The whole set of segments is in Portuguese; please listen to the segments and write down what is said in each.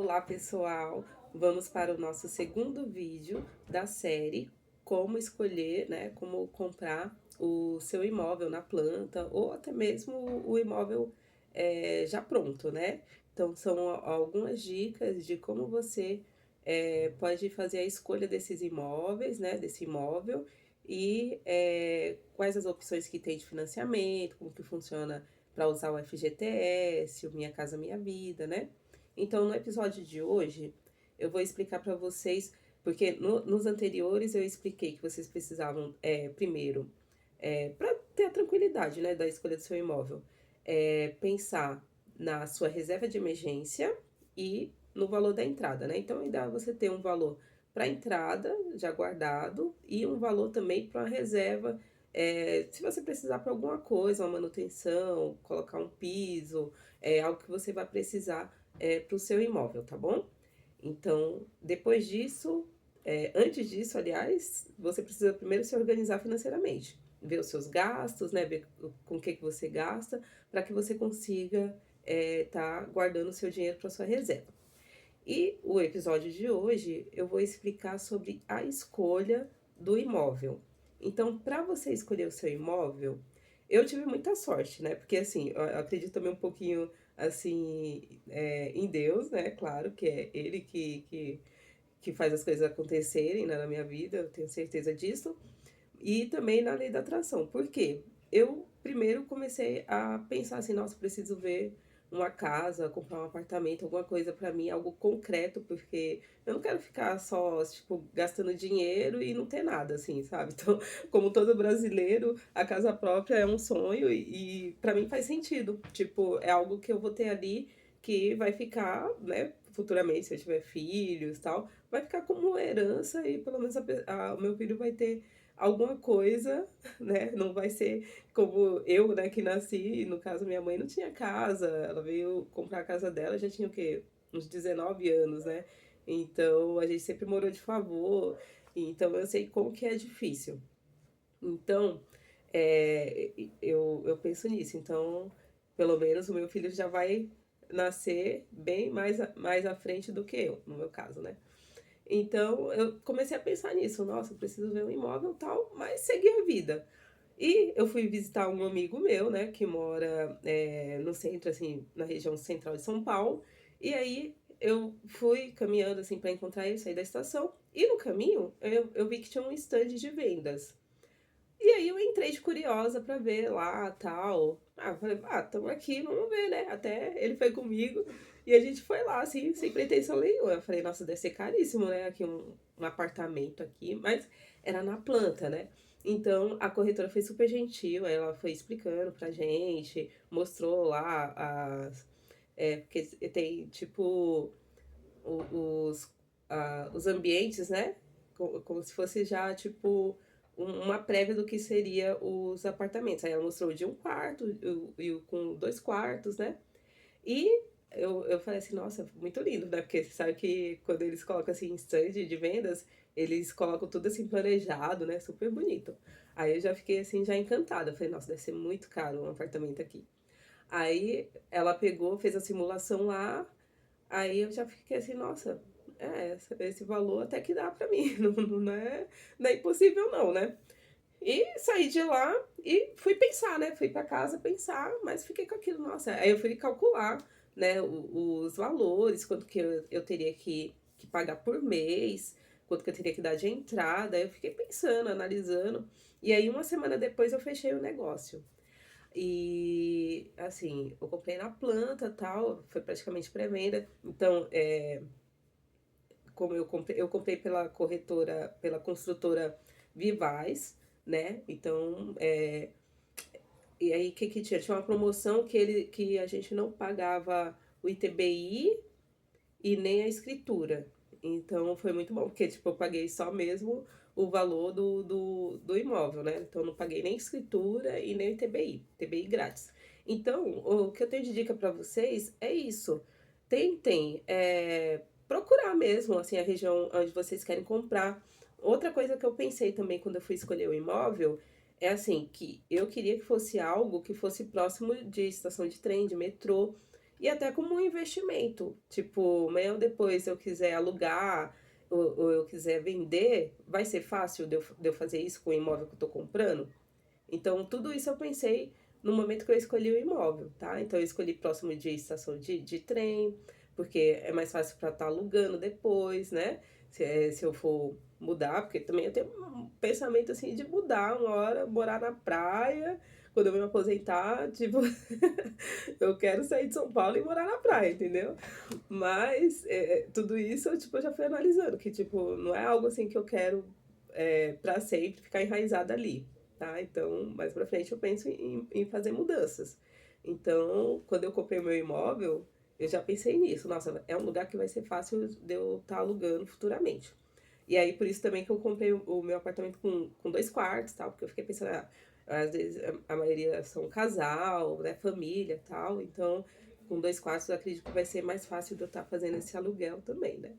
Olá, pessoal! Vamos para o nosso segundo vídeo da série Como escolher, né? Como comprar o seu imóvel na planta ou até mesmo o imóvel já pronto, né? Então, são algumas dicas de como você pode fazer a escolha desses imóveis, né? Desse imóvel e quais as opções que tem de financiamento, como que funciona para usar o FGTS, o Minha Casa Minha Vida, né? Então, no episódio de hoje, eu vou explicar para vocês, porque nos anteriores eu expliquei que vocês precisavam, primeiro, para ter a tranquilidade, né, da escolha do seu imóvel, pensar na sua reserva de emergência e no valor da entrada, né? Então, ainda você ter um valor para entrada já guardado e um valor também para reserva, se você precisar para alguma coisa, uma manutenção, colocar um piso, algo que você vai precisar para o seu imóvel, tá bom? Então, depois disso, antes disso, aliás, você precisa primeiro se organizar financeiramente, ver os seus gastos, né, ver com o que você gasta, para que você consiga tá guardando o seu dinheiro para sua reserva. E o episódio de hoje eu vou explicar sobre a escolha do imóvel. Então, para você escolher o seu imóvel, eu tive muita sorte, né? Porque assim, eu acredito também um pouquinho assim em Deus, né? Claro que é Ele que faz as coisas acontecerem, né, na minha vida, eu tenho certeza disso. E também na lei da atração. Por quê? Eu primeiro comecei a pensar assim, nossa, preciso ver uma casa, comprar um apartamento, alguma coisa pra mim, algo concreto, porque eu não quero ficar só, tipo, gastando dinheiro e não ter nada, assim, sabe? Então, como todo brasileiro, a casa própria é um sonho e para mim faz sentido. Tipo, é algo que eu vou ter ali que vai ficar, né, futuramente, se eu tiver filhos e tal, vai ficar como uma herança e pelo menos o meu filho vai ter alguma coisa, né? Não vai ser como eu, né, que nasci, no caso minha mãe não tinha casa, ela veio comprar a casa dela, já tinha o quê? Uns 19 anos, né? Então a gente sempre morou de favor, então eu sei como que é difícil. Então, eu penso nisso. Então, pelo menos o meu filho já vai nascer bem mais à frente do que eu, no meu caso, né? Então eu comecei a pensar nisso, nossa, eu preciso ver um imóvel e tal, mas segui a vida. E eu fui visitar um amigo meu, né, que mora no centro, assim, na região central de São Paulo, e aí eu fui caminhando, assim, para encontrar ele, sair da estação, e no caminho eu vi que tinha um stand de vendas. E aí eu entrei de curiosa pra ver lá, tal. Ah, falei: "Ah, estamos aqui, vamos ver, né". Até ele foi comigo e a gente foi lá, assim, sem pretensão nenhuma. Eu falei: "Nossa, deve ser caríssimo, né, aqui um apartamento aqui", mas era na planta, né. Então a corretora foi super gentil, aí ela foi explicando pra gente, mostrou lá porque tem tipo os, os ambientes, né? Como se fosse já, tipo, uma prévia do que seria os apartamentos. Aí ela mostrou de um quarto com dois quartos, né? E eu falei assim, nossa, muito lindo, né? Porque você sabe que quando eles colocam assim em stand de vendas, eles colocam tudo assim planejado, né? Super bonito. Aí eu já fiquei assim, já encantada. Eu falei, nossa, deve ser muito caro um apartamento aqui. Aí ela pegou, fez a simulação lá, aí eu já fiquei assim, nossa, esse valor até que dá pra mim, não é impossível não, né. E saí de lá e fui pensar, né, fui pra casa pensar, mas fiquei com aquilo, nossa, aí eu fui calcular, né, os valores, quanto que eu teria que pagar por mês, quanto que eu teria que dar de entrada, aí eu fiquei pensando, analisando, e aí uma semana depois eu fechei o negócio. E, assim, eu comprei na planta, tal, foi praticamente pré-venda. Então, como eu comprei pela corretora, pela construtora Vivaz, né? Então, e aí o que que tinha? Tinha uma promoção que a gente não pagava o ITBI e nem a escritura. Então foi muito bom, porque tipo, eu paguei só mesmo o valor do imóvel, né? Então eu não paguei nem escritura e nem TBI, TBI grátis. Então, o que eu tenho de dica para vocês é isso. Tentem procurar mesmo assim a região onde vocês querem comprar. Outra coisa que eu pensei também quando eu fui escolher o imóvel é assim, que eu queria que fosse algo que fosse próximo de estação de trem, de metrô, e até como um investimento. Tipo, amanhã ou depois, se eu quiser alugar ou eu quiser vender, vai ser fácil de eu fazer isso com o imóvel que eu tô comprando? Então, tudo isso eu pensei no momento que eu escolhi o imóvel, tá? Então, eu escolhi próximo de estação de trem, porque é mais fácil para estar alugando depois, né? Se eu for mudar, porque também eu tenho um pensamento assim de mudar uma hora, morar na praia, quando eu me aposentar, tipo, eu quero sair de São Paulo e morar na praia, entendeu? Mas tudo isso tipo, eu já fui analisando, que tipo, não é algo assim que eu quero para sempre ficar enraizada ali, tá? Então, mais pra frente eu penso em fazer mudanças. Então, quando eu comprei o meu imóvel, eu já pensei nisso. Nossa, é um lugar que vai ser fácil de eu estar alugando futuramente. E aí, por isso também que eu comprei o meu apartamento com 2 quartos, tal, porque eu fiquei pensando, às vezes a maioria são casal, né, família, tal, então com 2 quartos eu acredito que vai ser mais fácil de eu estar fazendo esse aluguel também, né?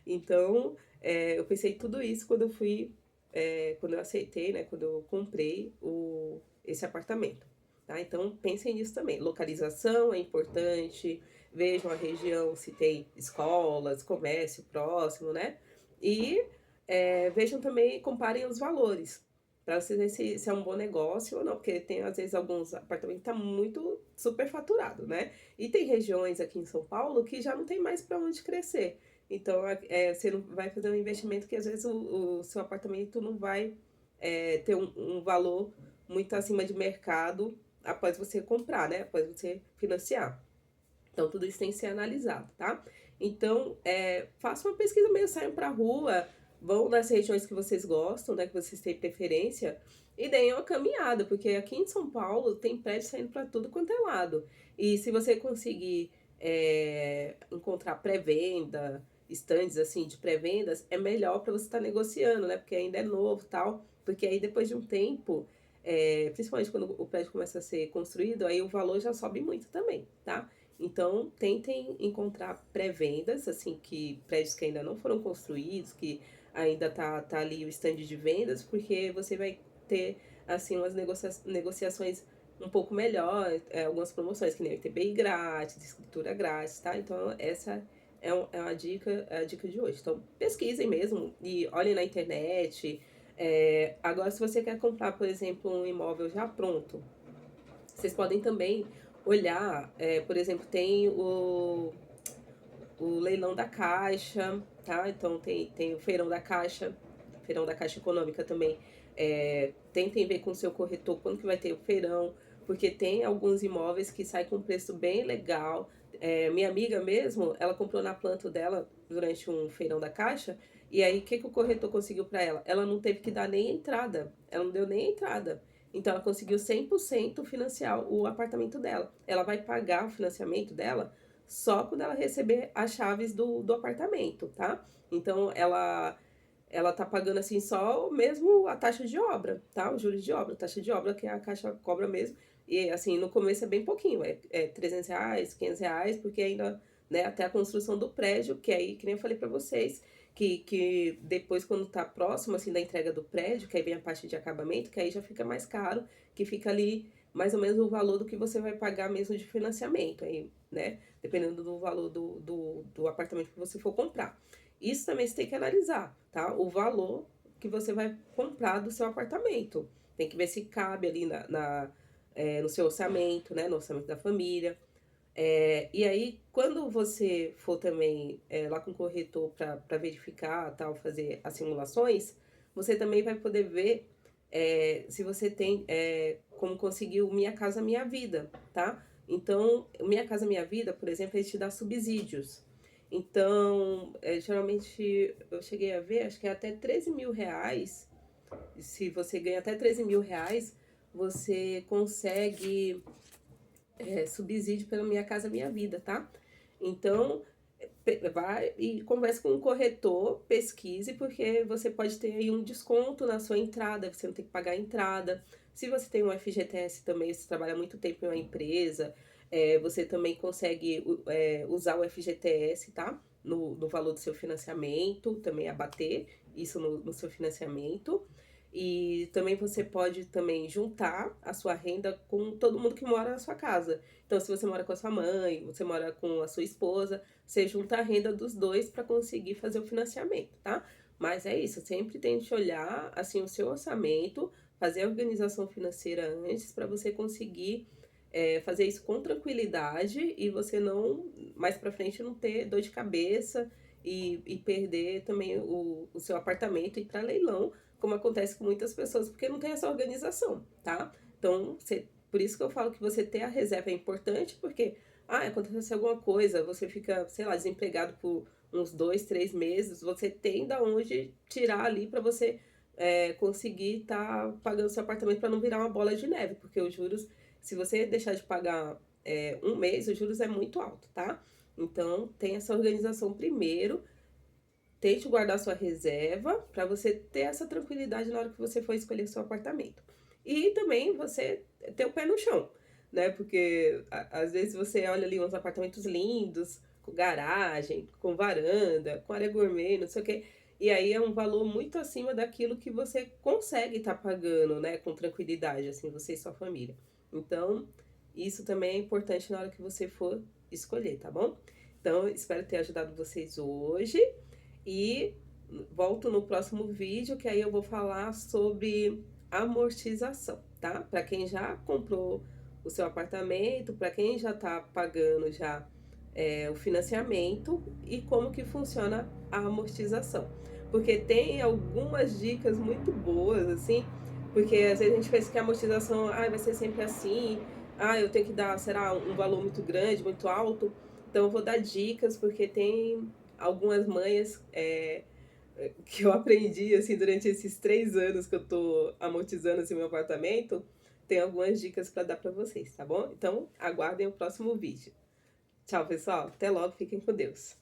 Então, eu pensei tudo isso quando eu fui, quando eu aceitei, né, quando eu comprei esse apartamento, tá? Então, pensem nisso também. Localização é importante, vejam a região se tem escolas, comércio próximo, né? E vejam também, comparem os valores, para vocês verem se é um bom negócio ou não, porque tem às vezes alguns apartamentos que tá muito superfaturado, né? E tem regiões aqui em São Paulo que já não tem mais para onde crescer. Então, você não vai fazer um investimento que às vezes o seu apartamento não vai ter um valor muito acima de mercado após você comprar, né? Após você financiar. Então, tudo isso tem que ser analisado, tá? Então, faça uma pesquisa mesmo, saiam pra rua, vão nas regiões que vocês gostam, né? Que vocês têm preferência, e deem uma caminhada, porque aqui em São Paulo tem prédio saindo para tudo quanto é lado. E se você conseguir encontrar pré-venda, estandes assim de pré-vendas, é melhor para você estar negociando, né? Porque ainda é novo e tal. Porque aí depois de um tempo, principalmente quando o prédio começa a ser construído, aí o valor já sobe muito também, tá? Então, tentem encontrar pré-vendas, assim, que prédios que ainda não foram construídos, que ainda tá ali o stand de vendas, porque você vai ter, assim, umas negociações um pouco melhor, algumas promoções, que nem o ITBI grátis, escritura grátis, tá? Então, essa é uma dica, é a dica de hoje. Então, pesquisem mesmo e olhem na internet. Agora, se você quer comprar, por exemplo, um imóvel já pronto, vocês podem também olhar, por exemplo, tem o leilão da Caixa, tá? Então tem o feirão da Caixa Econômica também. Tentem ver com o seu corretor quando que vai ter o feirão, porque tem alguns imóveis que saem com preço bem legal. Minha amiga mesmo, ela comprou na planta dela durante um feirão da Caixa, e aí o que, que o corretor conseguiu para ela? Ela não teve que dar nem entrada, ela não deu nem entrada. Então ela conseguiu 100% financiar o apartamento dela. Ela vai pagar o financiamento dela só quando ela receber as chaves do apartamento, tá? Então ela tá pagando assim só mesmo a taxa de obra, tá? Os juros de obra, a taxa de obra que a Caixa cobra mesmo. E assim, no começo é bem pouquinho, R$ 300, R$ 500, porque ainda, né, até a construção do prédio, que aí, que nem eu falei pra vocês, que depois quando tá próximo, assim, da entrega do prédio, que aí vem a parte de acabamento, que aí já fica mais caro, que fica ali mais ou menos o valor do que você vai pagar mesmo de financiamento, aí, né? Dependendo do valor do apartamento que você for comprar. Isso também você tem que analisar, tá? O valor que você vai comprar do seu apartamento. Tem que ver se cabe ali no seu orçamento, né? No orçamento da família. E aí, quando você for também lá com o corretor para verificar, tal, fazer as simulações, você também vai poder ver se você tem como conseguir o Minha Casa Minha Vida, tá? Então, o Minha Casa Minha Vida, por exemplo, ele te dá subsídios. Então, geralmente eu cheguei a ver, acho que é até R$ 13.000. Se você ganha até R$ 13.000, você consegue subsídio pela Minha Casa Minha Vida, tá? Então, vai e converse com o corretor, pesquise, porque você pode ter aí um desconto na sua entrada, você não tem que pagar a entrada. Se você tem um FGTS também, você trabalha muito tempo em uma empresa, você também consegue usar o FGTS, tá? No valor do seu financiamento, também abater isso no seu financiamento. E também você pode também juntar a sua renda com todo mundo que mora na sua casa. Então, se você mora com a sua mãe, você mora com a sua esposa, você junta a renda dos dois para conseguir fazer o financiamento, tá? Mas é isso, sempre tente olhar assim o seu orçamento, fazer a organização financeira antes para você conseguir fazer isso com tranquilidade e você não, mais para frente, não ter dor de cabeça e perder também o seu apartamento e ir para leilão, como acontece com muitas pessoas, porque não tem essa organização, tá? Então, por isso que eu falo que você ter a reserva é importante, porque, acontece alguma coisa, você fica, sei lá, desempregado por uns 2, 3 meses, você tem da onde tirar ali para você conseguir estar pagando seu apartamento para não virar uma bola de neve, porque os juros, se você deixar de pagar um mês, os juros é muito alto, tá? Então, tem essa organização primeiro, tente guardar sua reserva para você ter essa tranquilidade na hora que você for escolher seu apartamento. E também você ter o pé no chão, né? Porque às vezes você olha ali uns apartamentos lindos, com garagem, com varanda, com área gourmet, não sei o quê. E aí é um valor muito acima daquilo que você consegue estar pagando, né? Com tranquilidade, assim, você e sua família. Então, isso também é importante na hora que você for escolher, tá bom? Então, espero ter ajudado vocês hoje. E volto no próximo vídeo, que aí eu vou falar sobre amortização, tá? Para quem já comprou o seu apartamento, para quem já tá pagando já o financiamento e como que funciona a amortização. Porque tem algumas dicas muito boas, assim, porque às vezes a gente pensa que a amortização vai ser sempre assim, eu tenho que dar, será, um valor muito grande, muito alto. Então eu vou dar dicas, porque tem algumas manhas que eu aprendi assim durante esses 3 anos que eu tô amortizando assim, meu apartamento. Tem algumas dicas para dar para vocês, tá bom? Então aguardem o próximo vídeo. Tchau, pessoal. Até logo. Fiquem com Deus.